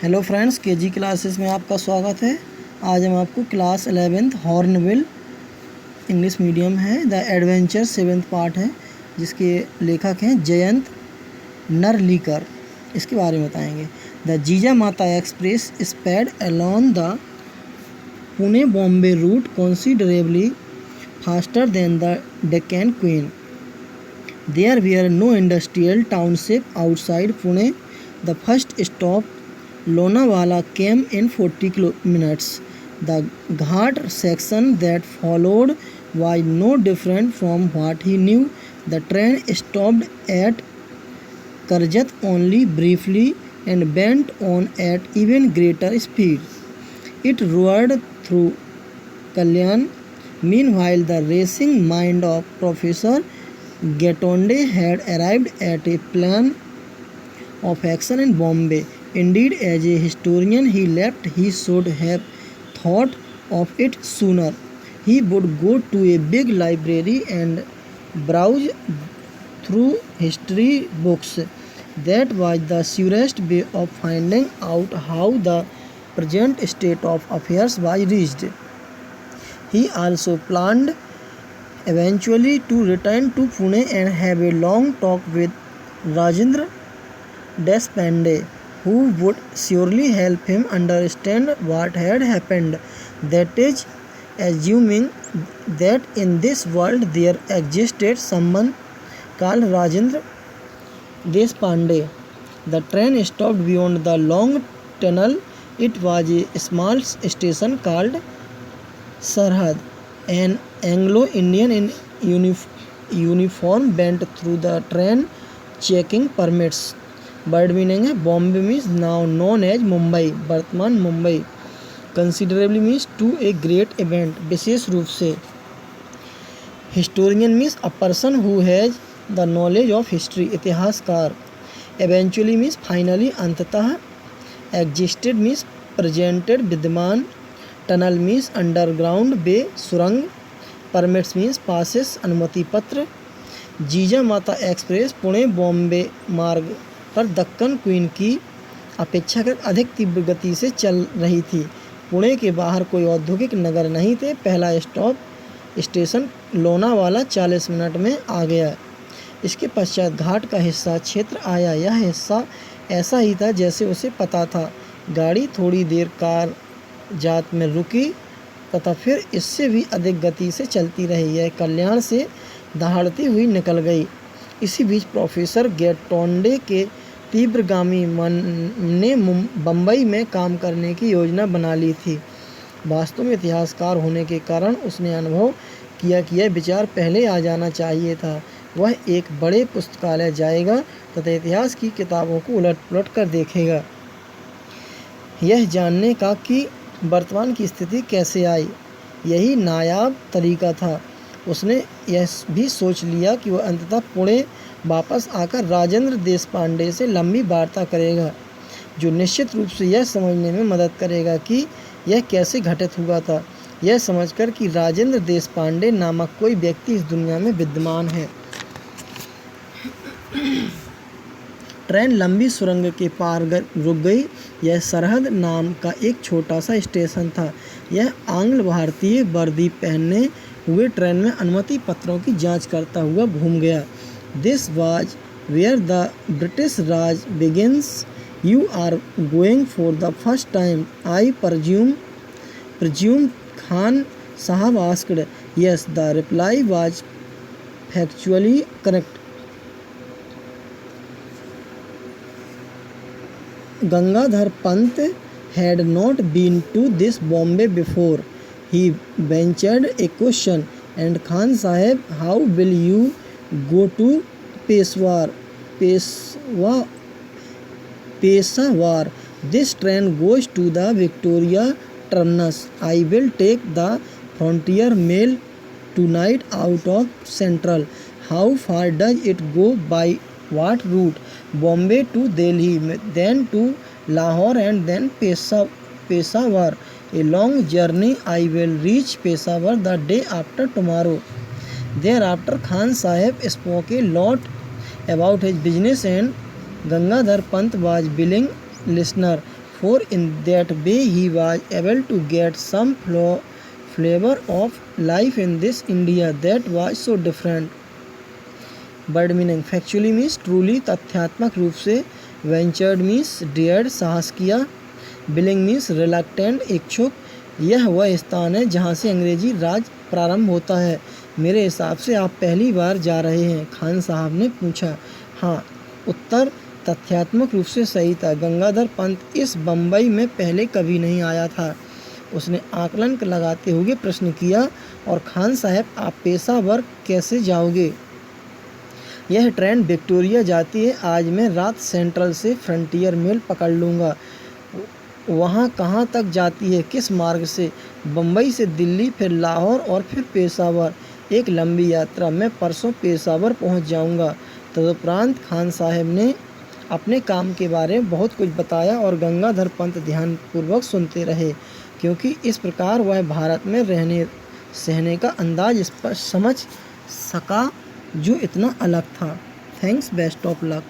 Hello friends, KG classes में आपका स्वागत है। आज हम आपको class 11th hornbill English medium है द एडवेंचर 7th पार्ट है, जिसके लेखक हैं जयंत नरलीकर, इसके बारे में बताएंगे। The Jija Mata Express sped along the Pune Bombay route considerably faster than the Deccan Queen. There were no industrial township outside Pune. The first stop, Lonavala, came in 40 minutes. The Ghat section that followed was no different from what he knew. The train stopped at Karjat only briefly and went on at even greater speed. It roared through Kalyan. Meanwhile, the racing mind of Professor Gatonde had arrived at a plan of action in Bombay. Indeed, as a historian he left, he should have thought of it sooner. He would go to a big library and browse through history books. That was the surest way of finding out how the present state of affairs was reached. He also planned eventually to return to Pune and have a long talk with Rajendra Deshpande, who would surely help him understand what had happened. That is, assuming that in this world there existed someone called Rajendra Deshpande. The train stopped beyond the long tunnel. It was a small station called Sarhad. An Anglo-Indian in uniform went through the train checking permits. Bird meaning है Bombay means now known as Mumbai, वर्तमान Mumbai. Considerably means to a great event, विशेष रूप से. Historian means a person who has the knowledge of history, इतिहासकार. Eventually means finally, अंततः. Existed means presented, विद्यमान. Tunnel means underground वे, सुरंग. Permits means passes, अनुमति पत्र. जीजा माता एक्सप्रेस पुणे बॉम्बे मार्ग पर दक्कन क्वीन की अपेक्षाकृत अधिक तीव्र गति से चल रही थी. पुणे के बाहर कोई औद्योगिक नगर नहीं थे. पहला स्टॉप स्टेशन लोनावाला 40 मिनट में आ गया. इसके पश्चात घाट का हिस्सा क्षेत्र आया. यह हिस्सा ऐसा ही था जैसे उसे पता था. गाड़ी थोड़ी देर कार जात में रुकी तथा फिर इससे भी अधिक गति से चलती रही. यह कल्याण से दहाड़ती हुई निकल गई. इसी बीच प्रोफेसर गेटोंडे के तीव्रगामी मन ने बम्बई में काम करने की योजना बना ली थी. वास्तव में इतिहासकार होने के कारण उसने अनुभव किया कि यह विचार पहले आ जाना चाहिए था. वह एक बड़े पुस्तकालय जाएगा तथा इतिहास की किताबों को उलट पुलट कर देखेगा, यह जानने का कि वर्तमान की स्थिति कैसे आई. यही नायाब तरीका था. उसने यह भी सोच लिया कि वह अंततः पुणे वापस आकर राजेंद्र देशपांडे से लंबी वार्ता करेगा, जो निश्चित रूप से यह समझने में मदद करेगा कि यह कैसे घटित हुआ था, यह समझकर कि राजेंद्र देशपांडे नामक कोई व्यक्ति इस दुनिया में विद्यमान है. ट्रेन लंबी सुरंग के पार रुक गई. यह सरहद नाम का एक छोटा सा स्टेशन था. यह आंग्ल भारतीय वर्दी पहने हुए ट्रेन में अनुमति पत्रों की जांच करता हुआ घूम गया. This was where the British Raj begins. You are going for the first time, I presume Khan sahib asked. Yes, the reply was factually correct. Gangadhar Pant had not been to this Bombay before. He ventured a question, and Khan Sahib, how will you go to Peshawar? This train goes to the Victoria terminus. I will take the Frontier Mail tonight out of Central. How far does it go? By what route? Bombay to Delhi, then to Lahore and then Peshawar. A long journey. I will reach Peshawar the day after tomorrow. Thereafter Khan Sahib spoke a lot about his business and Gangadhar Pant was willing listener. for in that way he was able to get some flavor of life in this India that was so different. Word meaning factually means truly, तथ्यात्मक रूप से, ventured means dared साहस किया, billing means reluctant इच्छुक। यह वह स्थान है जहाँ से अंग्रेजी राज प्रारंभ होता है। मेरे हिसाब से आप पहली बार जा रहे हैं, खान साहब ने पूछा। हाँ, उत्तर तथ्यात्मक रूप से सही था। गंगाधर पंत इस बम्बई में पहले कभी नहीं आया था, उसने आकलन लगाते हुए प्रश्न किया। और खान साहब, आप पेशावर कैसे जाओगे? यह ट्रेन विक्टोरिया जाती है, आज मैं रात सेंट्रल से फ्रंटियर मेल पकड़ लूँगा। वहाँ कहाँ तक जाती है, किस मार्ग से? बम्बई से दिल्ली, फिर लाहौर और फिर पेशावर, एक लंबी यात्रा। मैं परसों पेशावर पहुँच जाऊँगा। तदुपरांत खान साहब ने अपने काम के बारे में बहुत कुछ बताया और गंगाधर पंत ध्यानपूर्वक सुनते रहे, क्योंकि इस प्रकार वह भारत में रहने सहने का अंदाज स्पष्ट समझ सका जो इतना अलग था। Thanks, best of luck.